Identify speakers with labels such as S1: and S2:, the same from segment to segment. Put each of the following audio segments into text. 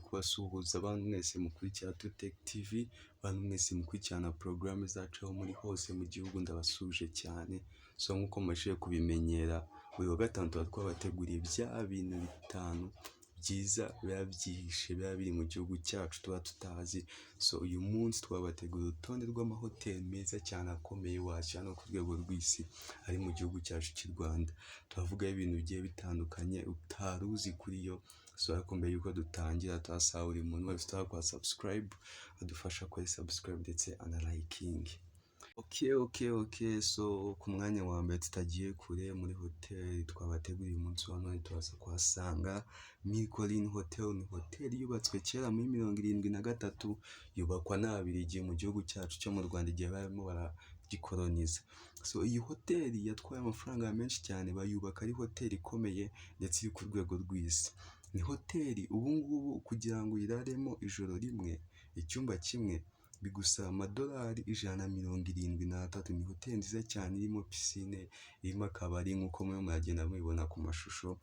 S1: kubasuhuza abantu mwese mukurikira Tech TV, abantu mwese mukurikirana porogaramu zacu aho muri hose mu gihugu ndabasuje cyane. So nk'uko mubashije kubimenyera buri wa gatanu tuba twabateguriye bya bintu bitanu byiza biba byihishe biba biri mu gihugu cyacu tuba tutazi. So uyu munsi twabategura urutonde rw'amahoteli meza cyane akomeye washyira no ku rwego rw'isi ari mu gihugu cyacu cy'u Rwanda. Turavugaho ibintu bigiye bitandukanye utaruzi kuri yo. So ariko mbere yuko dutangira turasaba buri muntu wese utakora subscribe adufasha kuri subscribe ndetse ana liking. Okay. So ku mwanya wa mbere tutagiye kure muri hoteli twabateguriye umunsi wa none turaza kuhasanga Menya Hotel. Ni hoteli yubatswe kera muri 1973 yubakwa n'Ababiligi mu gihugu cyacu cyo mu Rwanda igihe barimo baragikoloniza. So iyi hoteli yatwaye amafaranga menshi cyane, bayubaka ari hoteli ikomeye ndetse iri ku rwego rw'isi. Ni hoteli ubu ngubu kugira ngo uyiraremo ijoro rimwe icyumba kimwe bigusaba amadolari $173. Ni hoteli nziza cyane irimo pisine, irimo akabari nk'uko muragenda mubibona ku mashusho.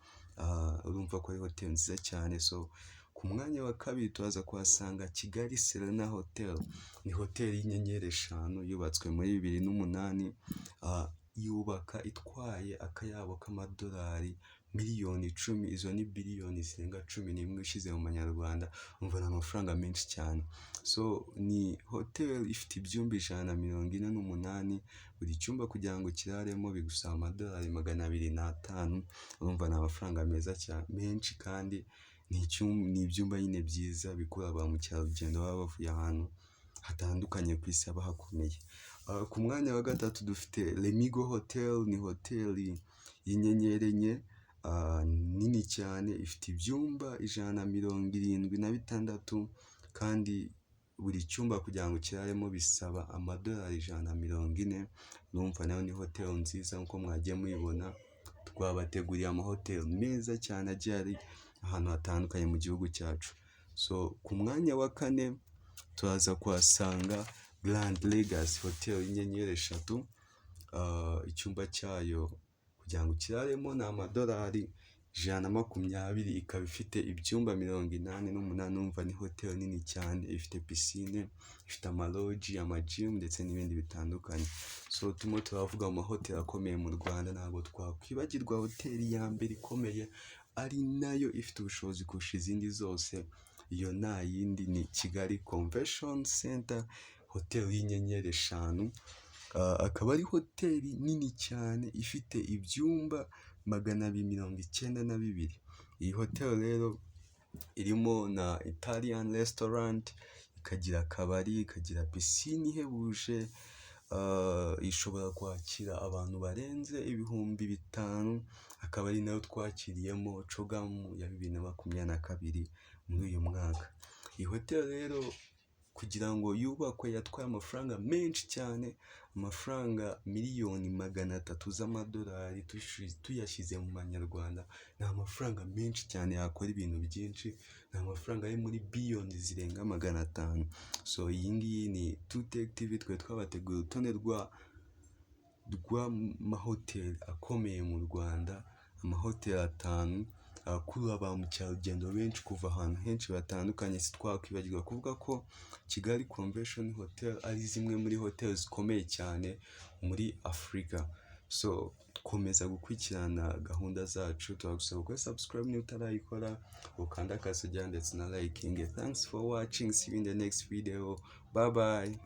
S1: Urumva ko ari hoteli nziza cyane. So ku mwanya wa kabiri turaza kuhasanga Kigali Serena Hotel. Ni hoteli y'inyenyeri 5 yubatswe muri 2008. Yubaka itwaye akayabo k'amadolari miliyoni 10. Izo ni biliyoni zirenga 11 ushize mu manyarwanda, umva ni amafaranga menshi cyane. So ni hoteli ifite ibyumba 148. Buri cyumba kugira ngo kiraremo bigusaba amadolari 205. Urumva ni amafaranga meza cyane menshi, kandi ni ibyumba nyine byiza bikurura ba mukerarugendo baba bavuye ahantu hatandukanye ku isi haba hakomeye. Ku mwanya wa gatatu dufite Lemigo Hotel. Ni hoteli y'inyenyeri 4 nini cyane, ifite ibyumba 176, kandi buri cyumba kugira ngo kiraremo bisaba amadolari 140. Urumva nayo ni hoteli nziza nk'uko mwagiye muyibona. Twabateguriye amahoteli meza cyane agiye ari ahantu hatandukanye mu gihugu cyacu. So ku mwanya wa 4 turaza kuhasanga Grand Legacy Hotel y'inyenyeri 3. Icyumba cyayo kugira ngo kiraremo ni amadolari 120, ikaba ifite ibyumba 88. Umva ni hoteli nini cyane, ifite pisine, ifite amaloji, amagym ndetse n'ibindi bitandukanye. So turimo turavuga amahoteli akomeye mu Rwanda, ntabwo twakwibagirwa hoteli ya mbere ikomeye ari nayo ifite ubushobozi kurusha izindi zose. Iyo nta yindi ni Kigali Convention Center, hoteli y'inyenyeri 5. Akaba ari hoteli nini cyane ifite ibyumba 292. Iyi hoteli rero irimo na Italian restaurant, ikagira akabari, ikagira pisine ihebuje. Ishobora kwakira abantu barenze 5,000. Akaba ari nayo twakiriyemo cogamu ya 2022 muri uyu mwaka. Iyi hoteli rero kugira ngo yubakwe yatwaye amafaranga menshi cyane, amafaranga miliyoni 300 z'amadolari. Tuyashyize mu manyarwanda ni amafaranga menshi cyane, yakora ibintu byinshi. Ni amafaranga ari muri biliyoni zirenga 500. So iyi ngiyi ni Tech TV, twe twabategura urutonde rw'amahoteli akomeye mu Rwanda, amahoteli 5 akurura ba mukerarugendo benshi kuva ahantu henshi batandukanye. Sitwakwibagirwa kuvuga ko Kigali Convention Hotel ari zimwe muri hoteli zikomeye cyane muri Afurika. So komeza gukurikirana gahunda zacu, turagusaba gukora subscribe niba utarayikora, ukanda akazogera ndetse na liking. Thanks for watching, see you in the next video. Bye bye.